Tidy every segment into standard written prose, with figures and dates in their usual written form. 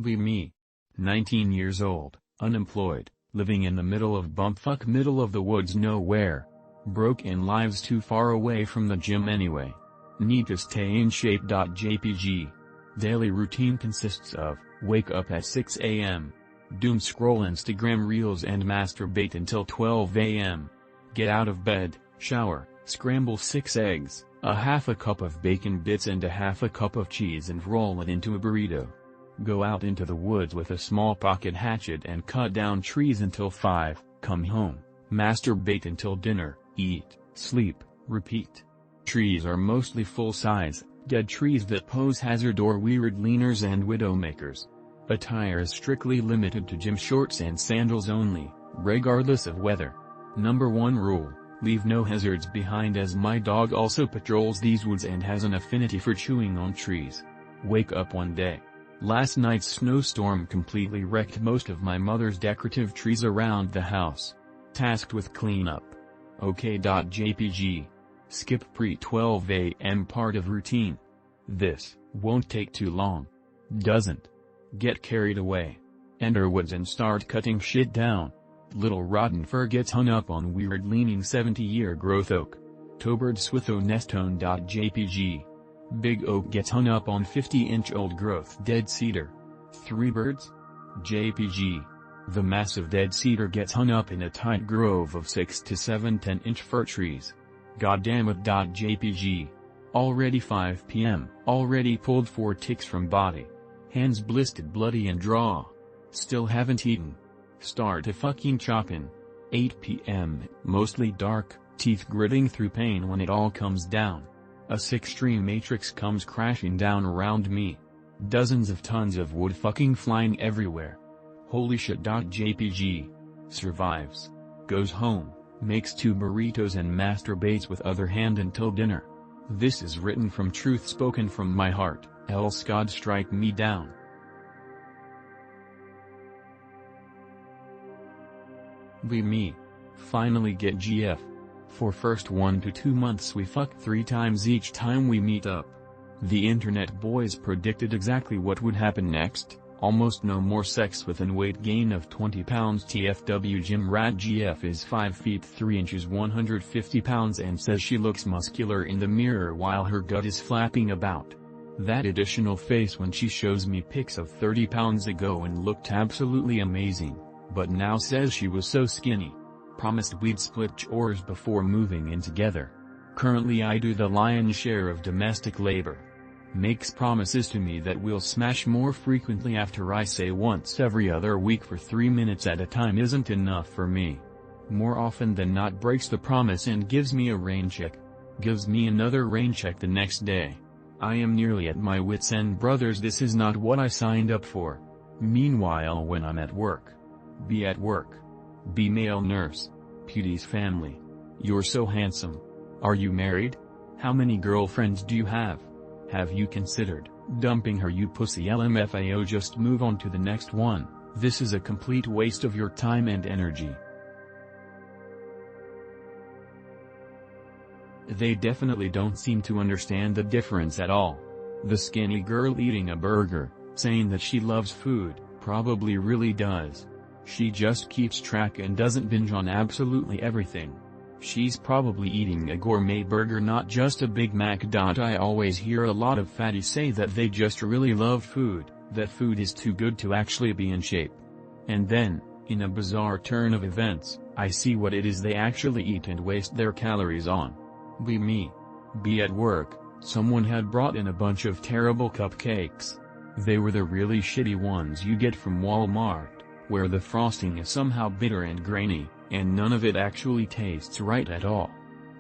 Be me. 19 years old, unemployed, living in the middle of bumfuck middle of the woods nowhere. Broke in lives too far away from the gym anyway. Need to stay in shape. JPG. Daily routine consists of, wake up at 6 a.m. Doom scroll Instagram reels and masturbate until 12 a.m. Get out of bed, shower, scramble 6 eggs, a half a cup of bacon bits and a half a cup of cheese and roll it into a burrito. Go out into the woods with a small pocket hatchet and cut down trees until 5, come home, masturbate until dinner, eat, sleep, repeat. Trees are mostly full-size, dead trees that pose hazard or weird leaners and widowmakers. Attire is strictly limited to gym shorts and sandals only, regardless of weather. Number 1 rule, leave no hazards behind, as my dog also patrols these woods and has an affinity for chewing on trees. Wake up one day. Last night's snowstorm completely wrecked most of my mother's decorative trees around the house. Tasked with cleanup. OK.jpg. Skip pre-12 a.m. part of routine. This won't take too long. Doesn't. Get carried away. Enter woods and start cutting shit down. Little rotten fir gets hung up on weird leaning 70-year growth oak. Tobird switho.jpg. Big oak gets hung up on 50-inch old growth dead cedar. 3 birds? JPG. The massive dead cedar gets hung up in a tight grove of 6 to 7 10-inch fir trees. Goddammit.jpg. Already 5 p.m. Already pulled 4 ticks from body. Hands blistered bloody and draw. Still haven't eaten. Start a fucking choppin'. 8 p.m. Mostly dark, teeth gritting through pain when it all comes down. A 6-stream matrix comes crashing down around me. Dozens of tons of wood fucking flying everywhere. Holy shit.jpg. Survives. Goes home, makes 2 burritos and masturbates with other hand until dinner. This is written from truth spoken from my heart, else God strike me down. Be me. Finally get GF. For first 1 to 2 months we fuck 3 times each time we meet up. The internet boys predicted exactly what would happen next. Almost no more sex with an weight gain of 20 pounds. TFW Gym Rat GF is 5 feet 3 inches 150 pounds and says she looks muscular in the mirror while her gut is flapping about. That additional face when she shows me pics of 30 pounds ago and looked absolutely amazing, but now says she was so skinny. Promised we'd split chores before moving in together. Currently I do the lion's share of domestic labor. Makes promises to me that we'll smash more frequently after I say once every other week for 3 minutes at a time isn't enough for me. More often than not breaks the promise and gives me a rain check. Gives me another rain check the next day. I am nearly at my wits' end, brothers. This is not what I signed up for. Meanwhile when I'm at work. Be at work. Be male nurse. Pewdie's family. You're so handsome. Are you married? How many girlfriends do you have? Have you considered dumping her, you pussy? LMFAO. Just move on to the next one. This is a complete waste of your time and energy. They definitely don't seem to understand the difference at all. The skinny girl eating a burger, saying that she loves food, probably really does. She just keeps track and doesn't binge on absolutely everything. She's probably eating a gourmet burger, not just a Big Mac. I always hear a lot of fatties say that they just really love food, that food is too good to actually be in shape. And then, in a bizarre turn of events, I see what it is they actually eat and waste their calories on. Be me. Be at work. Someone had brought in a bunch of terrible cupcakes. They were the really shitty ones you get from Walmart, where the frosting is somehow bitter and grainy, and none of it actually tastes right at all.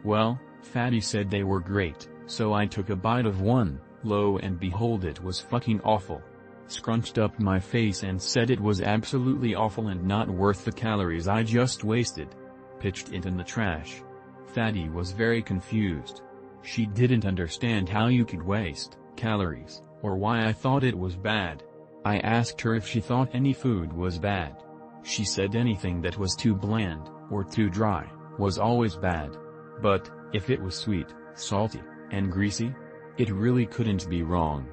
Well, Fatty said they were great, so I took a bite of one. Lo and behold, it was fucking awful. Scrunched up my face and said it was absolutely awful and not worth the calories I just wasted. Pitched it in the trash. Fatty was very confused. She didn't understand how you could waste calories, or why I thought it was bad. I asked her if she thought any food was bad. She said anything that was too bland, or too dry, was always bad. But, if it was sweet, salty, and greasy, it really couldn't be wrong.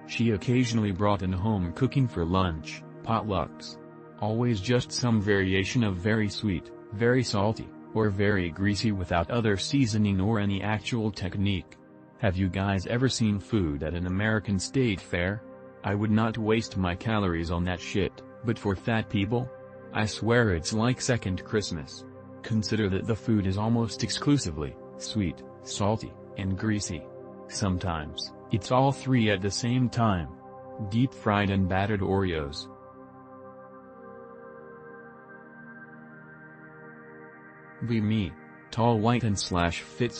She occasionally brought in home cooking for lunch, potlucks. Always just some variation of very sweet, very salty, or very greasy without other seasoning or any actual technique. Have you guys ever seen food at an American state fair? I would not waste my calories on that shit, but for fat people? I swear it's like second Christmas. Consider that the food is almost exclusively sweet, salty, and greasy. Sometimes, it's all three at the same time. Deep fried and battered Oreos. Me, tall white and fit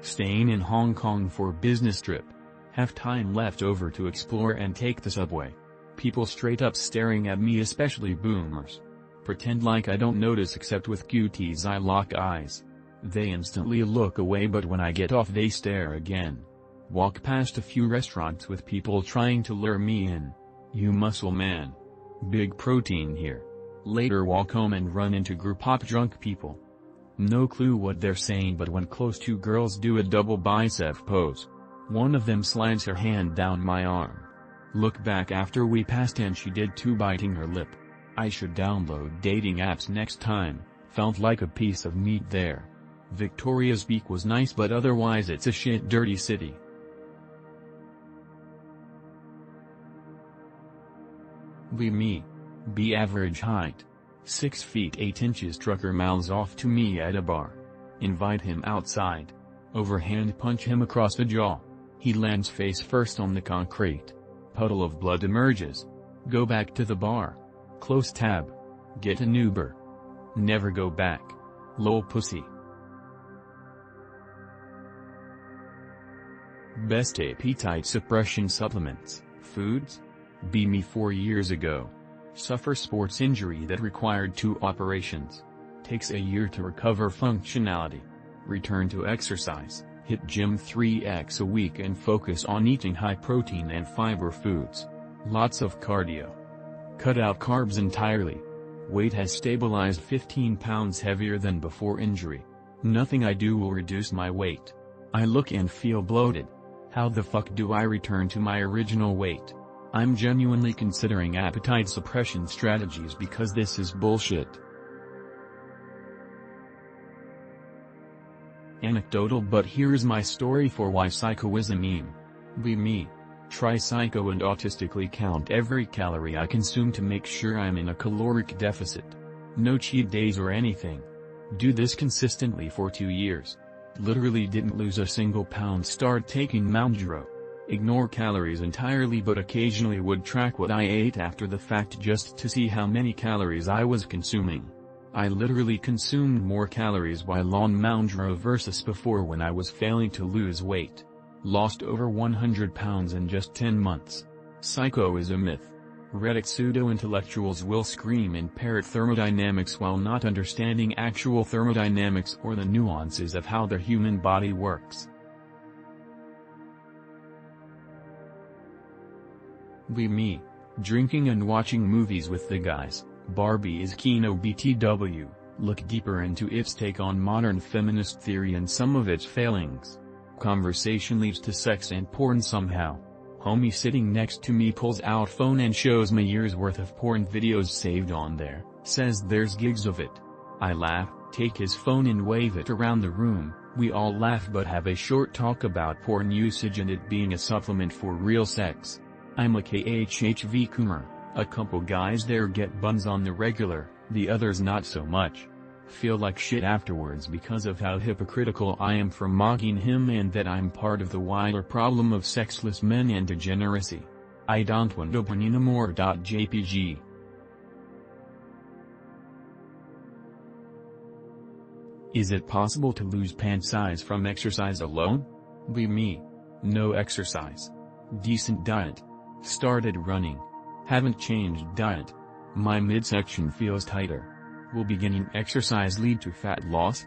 staying in Hong Kong for business trip. Have time left over to explore and take the subway. People straight up staring at me, especially boomers. Pretend like I don't notice, except with cuties I lock eyes. They instantly look away, but when I get off they stare again. Walk past a few restaurants with people trying to lure me in. You muscle man. Big protein here. Later walk home and run into group of drunk people. No clue what they're saying, but when close, two girls do a double bicep pose. One of them slides her hand down my arm. Look back after we passed and she did too, biting her lip. I should download dating apps next time. Felt like a piece of meat there. Victoria's Peak was nice, but otherwise it's a shit dirty city. Me. Be average height. 6 feet 8 inches. Trucker mouths off to me at a bar. Invite him outside. Overhand punch him across the jaw. He lands face first on the concrete. Puddle of blood emerges. Go back to the bar. Close tab. Get an Uber. Never go back. Lol pussy. Best appetite suppression supplements, foods? Me 4 years ago. Suffer sports injury that required 2 operations. Takes a year to recover functionality. Return to exercise, hit gym 3x a week and focus on eating high protein and fiber foods. Lots of cardio. Cut out carbs entirely. Weight has stabilized 15 pounds heavier than before injury. Nothing I do will reduce my weight. I look and feel bloated. How the fuck do I return to my original weight? I'm genuinely considering appetite suppression strategies because this is bullshit. Anecdotal, but here's my story for why psycho is a meme. Me. Try psycho and autistically count every calorie I consume to make sure I'm in a caloric deficit. No cheat days or anything. Do this consistently for 2 years. Literally didn't lose a single pound. Start taking Mounjaro. Ignore calories entirely, but occasionally would track what I ate after the fact just to see how many calories I was consuming. I literally consumed more calories while on Mounjaro versus before when I was failing to lose weight. Lost over 100 pounds in just 10 months. Psycho is a myth. Reddit pseudo-intellectuals will scream and parrot thermodynamics while not understanding actual thermodynamics or the nuances of how the human body works. Me. Drinking and watching movies with the guys. Barbie is Kino BTW. Look deeper into its take on modern feminist theory and some of its failings. Conversation leads to sex and porn somehow. Homie sitting next to me pulls out phone and shows me years worth of porn videos saved on there, says there's gigs of it. I laugh, take his phone and wave it around the room. We all laugh but have a short talk about porn usage and it being a supplement for real sex. I'm a KHHV coomer. A couple guys there get buns on the regular, the others not so much. Feel like shit afterwards because of how hypocritical I am for mocking him and that I'm part of the wider problem of sexless men and degeneracy. I don't want to open anymore. JPG. Is it possible to lose pant size from exercise alone? Me. No exercise. Decent diet. Started running. Haven't changed diet. My midsection feels tighter. Will beginning exercise lead to fat loss?